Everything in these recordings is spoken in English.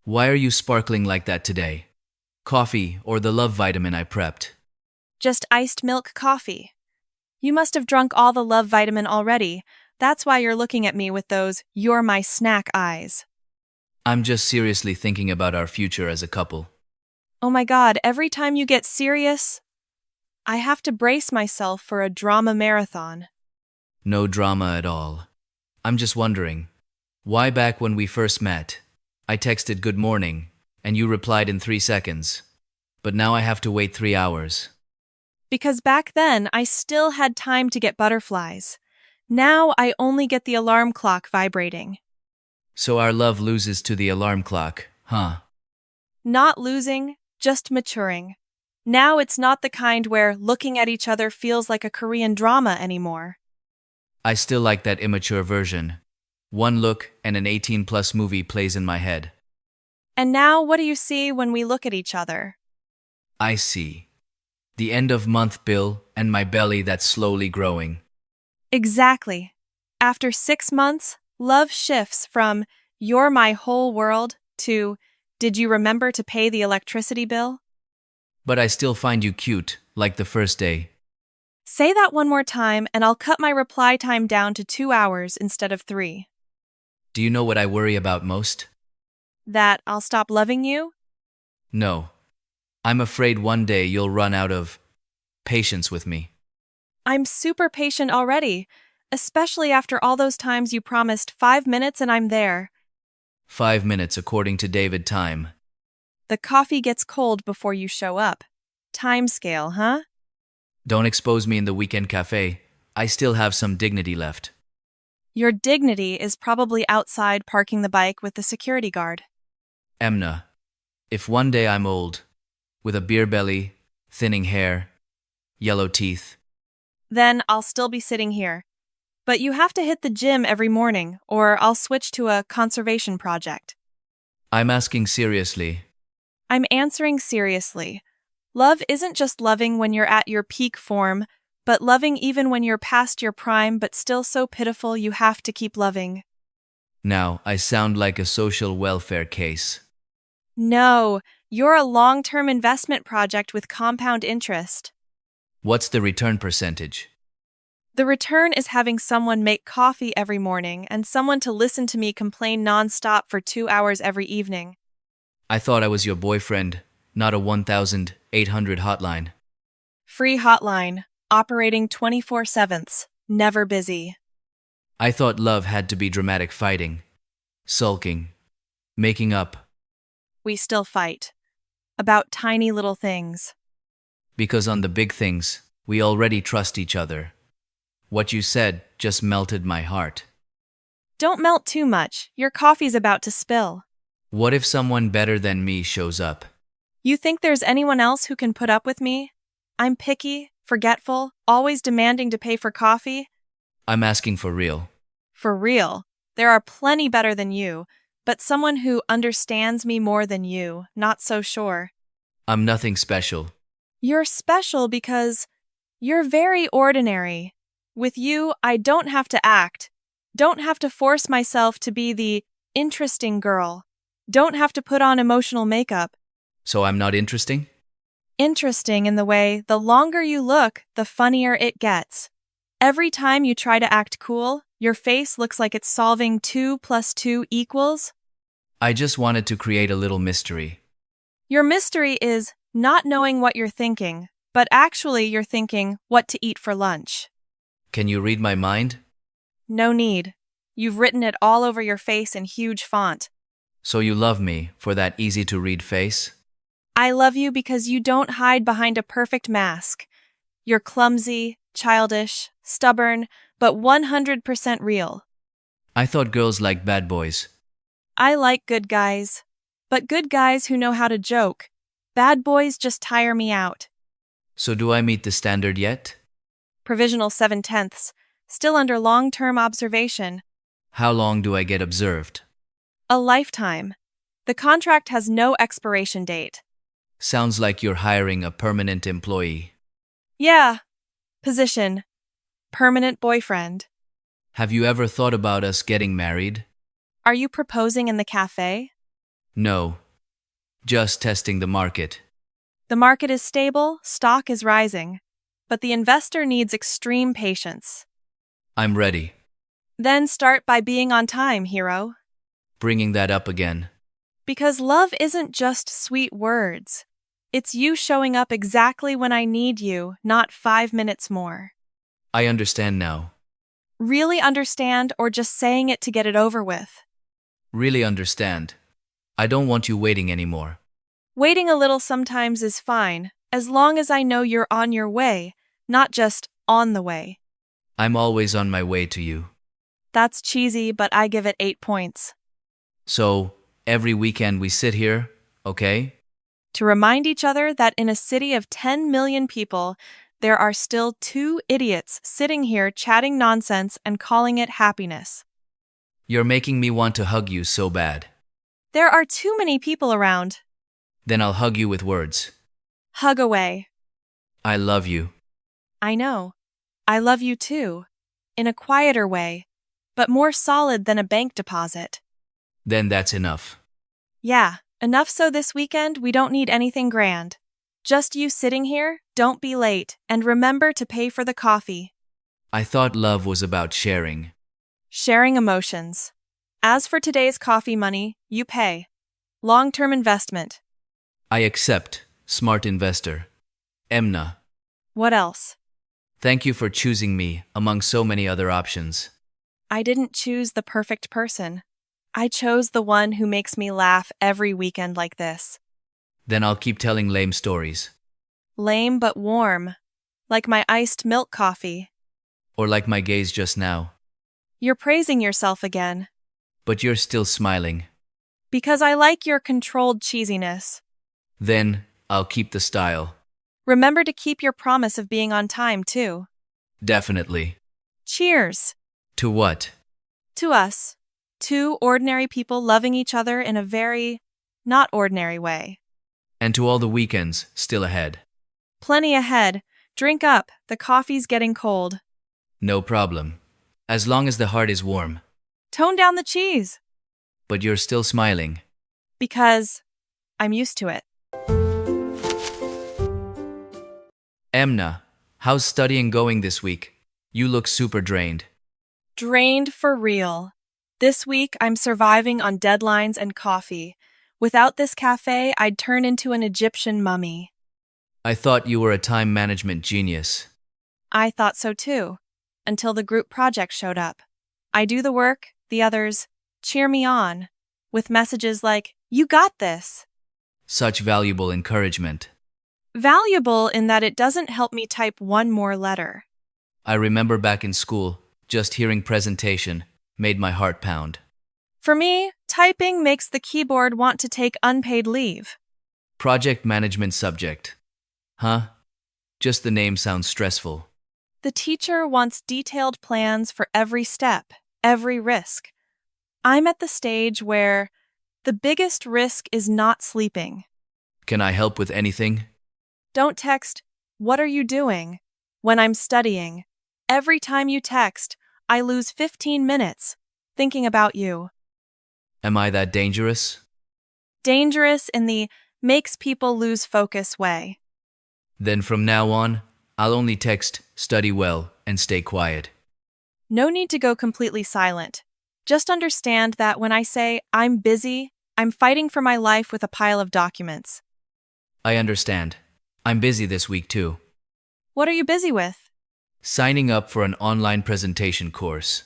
Why are you sparkling like that today? Coffee or the love vitamin I prepped? Just iced milk coffee. You must have drunk all the love vitamin already. That's why you're looking at me with those "you're my snack" eyes. I'm just seriously thinking about our future as a couple. Oh my god, every time you get serious, I have to brace myself for a drama marathon. No drama at all. I'm just wondering, why back when we first met, I texted good morning, and you replied in 3 seconds. But now I have to wait 3 hours. Because back then, I still had time to get butterflies. Now I only get the alarm clock vibrating. So our love loses to the alarm clock, huh? Not losing, just maturing. Now it's not the kind where looking at each other feels like a Korean drama anymore. I still like that immature version. One look and an 18-plus movie plays in my head. And now what do you see when we look at each other? I see. The end of month bill and my belly that's slowly growing. Exactly. After 6 months, love shifts from "you're my whole world" to "did you remember to pay the electricity bill?" But I still find you cute, like the first day. Say that one more time and I'll cut my reply time down to 2 hours instead of 3. Do you know what I worry about most? That I'll stop loving you? No. I'm afraid one day you'll run out of patience with me. I'm super patient already, especially after all those times you promised 5 minutes and I'm there. 5 minutes according to David time. The coffee gets cold before you show up. Time scale, huh? Don't expose me in the weekend cafe. I still have some dignity left. Your dignity is probably outside parking the bike with the security guard. Emna, if one day I'm old, with a beer belly, thinning hair, yellow teeth, Then I'll still be sitting here. But you have to hit the gym every morning, or I'll switch to a conservation project. I'm asking seriously. I'm answering seriously. Love isn't just loving when you're at your peak form, but loving even when you're past your prime but still so pitiful you have to keep loving. Now, I sound like a social welfare case. No, you're a long-term investment project with compound interest. What's the return percentage? The return is having someone make coffee every morning and someone to listen to me complain nonstop for 2 hours every evening. I thought I was your boyfriend, not a 1,800 hotline. Free hotline, operating 24/7, never busy. I thought love had to be dramatic fighting, sulking, making up, We still fight. About tiny little things. because on the big things, we already trust each other. What you said just melted my heart. Don't melt too much, your coffee's about to spill. What if someone better than me shows up? You think there's anyone else who can put up with me? I'm picky, forgetful, always demanding to pay for coffee. I'm asking for real. For real, there are plenty better than you, but someone who understands me more than you, not so sure. I'm nothing special. You're special because you're very ordinary. With you, I don't have to act, don't have to force myself to be the interesting girl, don't have to put on emotional makeup. So I'm not interesting? Interesting in the way the longer you look, the funnier it gets. Every time you try to act cool, your face looks like it's solving 2 plus 2 equals. I just wanted to create a little mystery. Your mystery is not knowing what you're thinking, but actually you're thinking what to eat for lunch. Can you read my mind? No need. You've written it all over your face in huge font. So you love me for that easy-to-read face? I love you because you don't hide behind a perfect mask. You're clumsy, childish, stubborn, but 100% real. I thought girls liked bad boys. I like good guys. But good guys who know how to joke. Bad boys just tire me out. So do I meet the standard yet? Provisional 7/10, still under long-term observation. How long do I get observed? A lifetime. The contract has no expiration date. Sounds like you're hiring a permanent employee. Yeah. Position. Permanent boyfriend. Have you ever thought about us getting married? Are you proposing in the cafe? No, just testing the market. The market is stable, stock is rising, but the investor needs extreme patience. I'm ready. Then start by being on time, hero. Bringing that up again. Because love isn't just sweet words. It's you showing up exactly when I need you, not 5 minutes more. I understand now. Really understand or just saying it to get it over with? Really understand. I don't want you waiting anymore. Waiting a little sometimes is fine, as long as I know you're on your way, not just on the way. I'm always on my way to you. That's cheesy, but I give it 8 points. So, every weekend we sit here, okay? To remind each other that in a city of 10 million people, there are still 2 idiots sitting here chatting nonsense and calling it happiness. You're making me want to hug you so bad. There are too many people around. Then I'll hug you with words. Hug away. I love you. I know. I love you too. In a quieter way, but more solid than a bank deposit. Then that's enough. Yeah, enough so this weekend we don't need anything grand. Just you sitting here, don't be late, and remember to pay for the coffee. I thought love was about sharing. Sharing emotions. As for today's coffee money, you pay. Long-term investment. I accept, smart investor. Emna, What else? thank you for choosing me among so many other options. I didn't choose the perfect person. I chose the one who makes me laugh every weekend like this. Then I'll keep telling lame stories. Lame but warm. Like my iced milk coffee. Or like my gaze just now. You're praising yourself again. But you're still smiling. Because I like your controlled cheesiness. Then, I'll keep the style. Remember to keep your promise of being on time, too. Definitely. Cheers! To what? To us. 2 ordinary people loving each other in a very not ordinary way. And to all the weekends still ahead. Plenty ahead. Drink up, the coffee's getting cold. No problem. As long as the heart is warm. Tone down the cheese. But you're still smiling. Because I'm used to it. Emna, how's studying going this week? You look super drained. Drained for real. This week, I'm surviving on deadlines and coffee. Without this cafe, I'd turn into an Egyptian mummy. I thought you were a time management genius. I thought so too, until the group project showed up. I do the work, the others cheer me on, with messages like, "You got this." Such valuable encouragement. Valuable in that it doesn't help me type one more letter. I remember back in school, just hearing presentation made my heart pound. For me, typing makes the keyboard want to take unpaid leave. Project management subject. Huh? Just the name sounds stressful. The teacher wants detailed plans for every step, every risk. I'm at the stage where the biggest risk is not sleeping. Can I help with anything? Don't text, "What are you doing?" when I'm studying. Every time you text, I lose 15 minutes thinking about you. Am I that dangerous? Dangerous in the makes people lose focus way. Then from now on, I'll only text, study well, and stay quiet. No need to go completely silent. Just understand that when I say I'm busy, I'm fighting for my life with a pile of documents. I understand. I'm busy this week too. What are you busy with? Signing up for an online presentation course.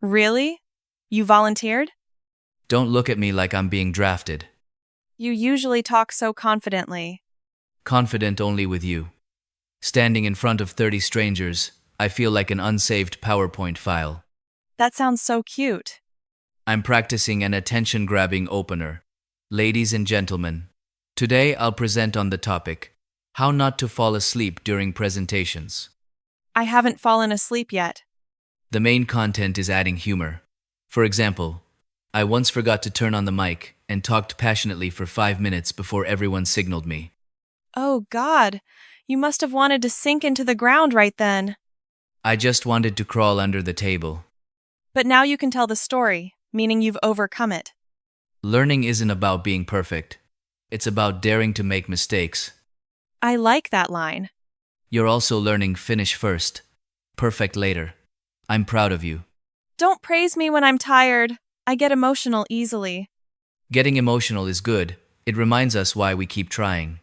Really? You volunteered? Don't look at me like I'm being drafted. You usually talk so confidently. Confident only with you. Standing in front of 30 strangers, I feel like an unsaved PowerPoint file. That sounds so cute. I'm practicing an attention-grabbing opener. Ladies and gentlemen, today I'll present on the topic, how not to fall asleep during presentations. I haven't fallen asleep yet. The main content is adding humor. For example, I once forgot to turn on the mic and talked passionately for 5 minutes before everyone signaled me. Oh God, you must have wanted to sink into the ground right then. I just wanted to crawl under the table. But now you can tell the story, meaning you've overcome it. Learning isn't about being perfect. It's about daring to make mistakes. I like that line. You're also learning finish first, perfect later. I'm proud of you. Don't praise me when I'm tired. I get emotional easily. Getting emotional is good. It reminds us why we keep trying.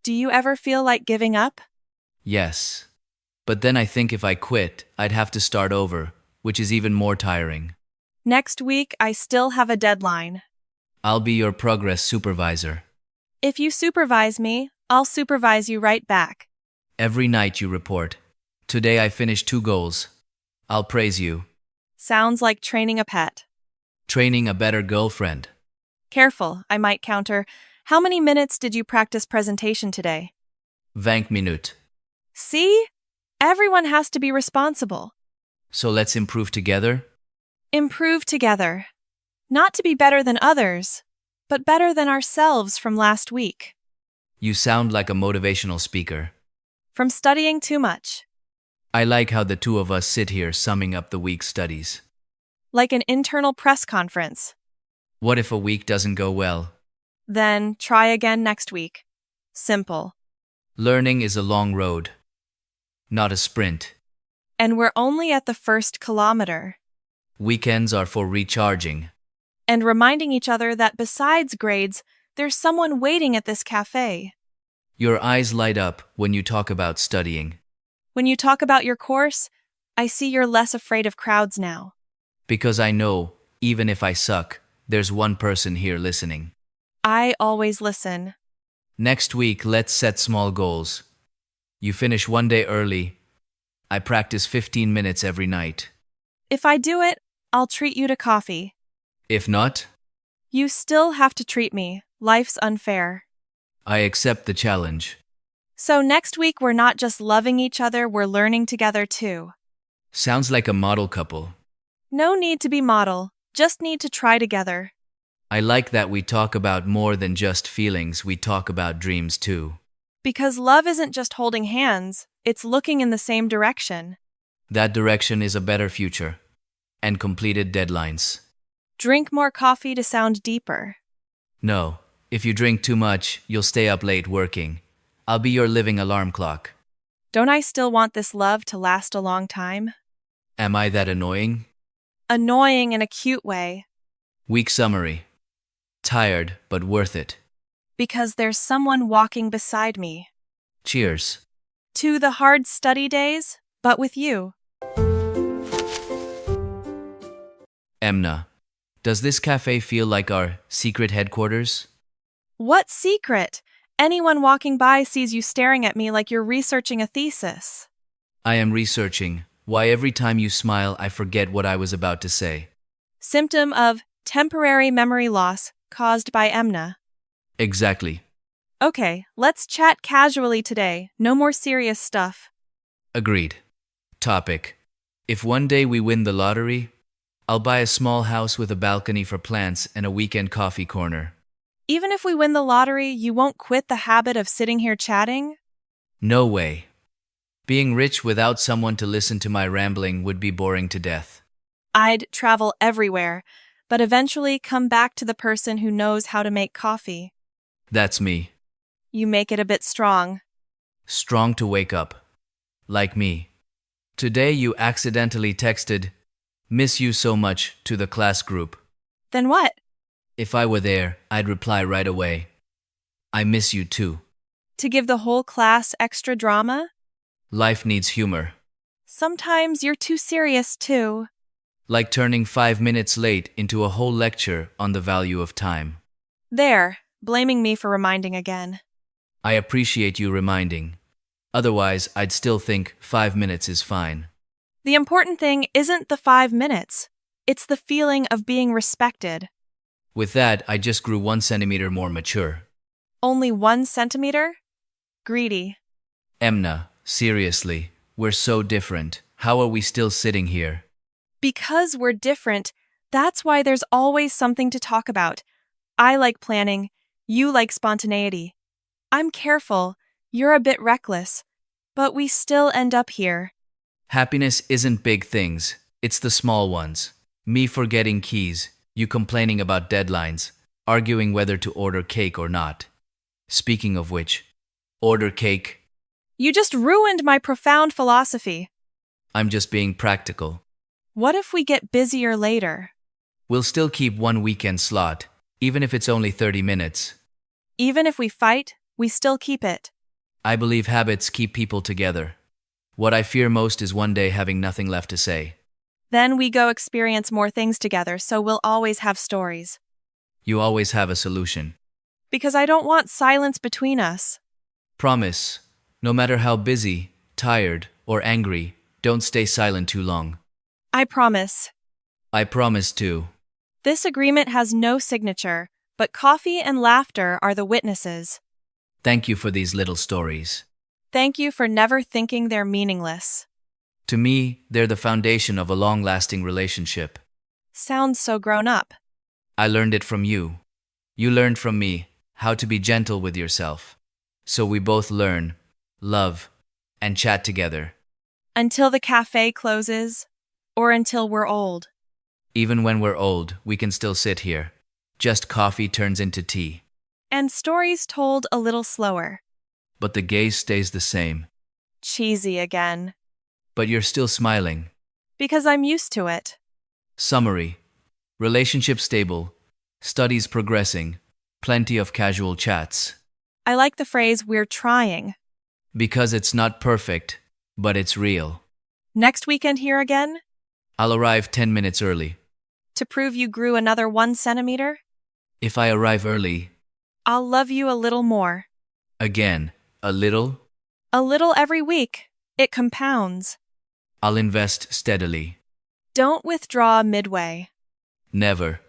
Do you ever feel like giving up? Yes. But then I think if I quit, I'd have to start over, which is even more tiring. Next week, I still have a deadline. I'll be your progress supervisor. If you supervise me, I'll supervise you right back. Every night you report. Today I finished 2 goals. I'll praise you. Sounds like training a pet. Training a better girlfriend. Careful, I might counter. How many minutes did you practice presentation today? 20 minutes. See? Everyone has to be responsible. So let's improve together? Improve together. Not to be better than others, but better than ourselves from last week. You sound like a motivational speaker. From studying too much. I like how the two of us sit here summing up the week's studies. Like an internal press conference. What if a week doesn't go well? Then try again next week. Simple. Learning is a long road, not a sprint. And we're only at the first kilometer. Weekends are for recharging. And reminding each other that besides grades, there's someone waiting at this cafe. Your eyes light up when you talk about studying. When you talk about your course, I see you're less afraid of crowds now. Because I know, even if I suck, there's one person here listening. I always listen. Next week, let's set small goals. You finish 1 day early. I practice 15 minutes every night. If I do it, I'll treat you to coffee. If not, You still have to treat me. Life's unfair. I accept the challenge. So next week, we're not just loving each other, we're learning together too. Sounds like a model couple. No need to be model, just need to try together. I like that we talk about more than just feelings, we talk about dreams too. Because love isn't just holding hands, it's looking in the same direction. That direction is a better future. And completed deadlines. Drink more coffee to sound deeper. No, if you drink too much, you'll stay up late working. I'll be your living alarm clock. Don't I still want this love to last a long time? Am I that annoying? Annoying in a cute way. Week summary. Tired, but worth it. Because there's someone walking beside me. Cheers. To the hard study days, but with you. Emna, does this cafe feel like our secret headquarters? What secret? Anyone walking by sees you staring at me like you're researching a thesis. I am researching why every time you smile I forget what I was about to say. Symptom of temporary memory loss caused by Emna. Exactly. Okay, let's chat casually today. No more serious stuff. Agreed. Topic. If one day we win the lottery, I'll buy a small house with a balcony for plants and a weekend coffee corner. Even if we win the lottery, you won't quit the habit of sitting here chatting? No way. Being rich without someone to listen to my rambling would be boring to death. I'd travel everywhere, but eventually come back to the person who knows how to make coffee. That's me. You make it a bit strong. Strong to wake up. Like me. Today you accidentally texted, "Miss you so much," to the class group. Then what? If I were there, I'd reply right away. I miss you too. To give the whole class extra drama? Life needs humor. Sometimes you're too serious too. Like turning 5 minutes late into a whole lecture on the value of time. There, blaming me for reminding again. I appreciate you reminding. Otherwise, I'd still think 5 minutes is fine. The important thing isn't the 5 minutes. It's the feeling of being respected. With that, I just grew 1 centimeter more mature. Only 1 centimeter? Greedy. Emna, seriously, we're so different. How are we still sitting here? Because we're different, that's why there's always something to talk about. I like planning, you like spontaneity. I'm careful, you're a bit reckless, but we still end up here. Happiness isn't big things, it's the small ones. Me forgetting keys, you complaining about deadlines. arguing whether to order cake or not. Speaking of which, order cake. You just ruined my profound philosophy. I'm just being practical. What if we get busier later? We'll still keep one weekend slot, even if it's only 30 minutes. Even if we fight, we still keep it. I believe habits keep people together. What I fear most is one day having nothing left to say. Then we go experience more things together, so we'll always have stories. You always have a solution. Because I don't want silence between us. Promise, no matter how busy, tired, or angry, don't stay silent too long. I promise. I promise to. This agreement has no signature, but coffee and laughter are the witnesses. Thank you for these little stories. Thank you for never thinking they're meaningless. To me, they're the foundation of a long-lasting relationship. Sounds so grown up. I learned it from you. You learned from me how to be gentle with yourself. So we both learn, love, and chat together. Until the cafe closes, or until we're old. Even when we're old, we can still sit here. Just coffee turns into tea. And stories told a little slower. But the gaze stays the same. Cheesy again. But you're still smiling. Because I'm used to it. Summary. Relationship stable. Studies progressing. Plenty of casual chats. I like the phrase, we're trying. Because it's not perfect, but it's real. Next weekend here again? I'll arrive 10 minutes early. To prove you grew another 1 centimeter? If I arrive early, I'll love you a little more. again, a little, A little every week. It compounds. I'll invest steadily. Don't withdraw midway. Never.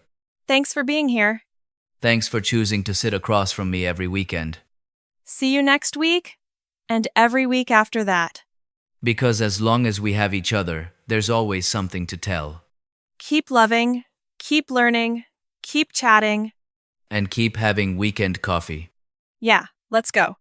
Thanks for being here. Thanks for choosing to sit across from me every weekend. See you next week, and every week after that. Because as long as we have each other, there's always something to tell. Keep loving, keep learning, keep chatting. And keep having weekend coffee. Yeah, let's go.